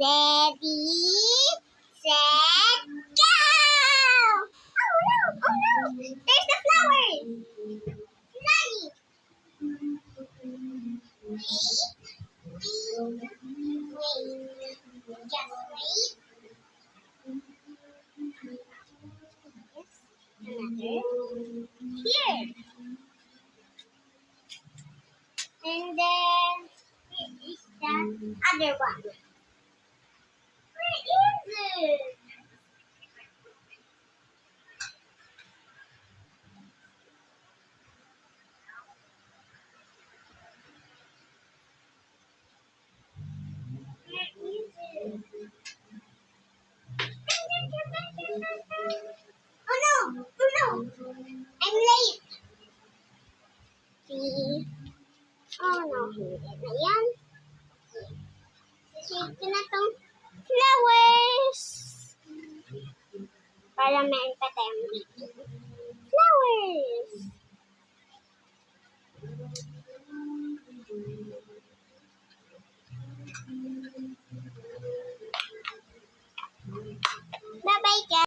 Ready, set, go! Oh no! Oh no! There's the flowers! Flying! Wait, just wait. Another. Here! And then, here is the other one. Where is it? Where is it? Oh no! Oh no! I'm late! See? Oh no, hindi na yan. Save ko na tong flowers. Para meron pa tayong dito. Flowers!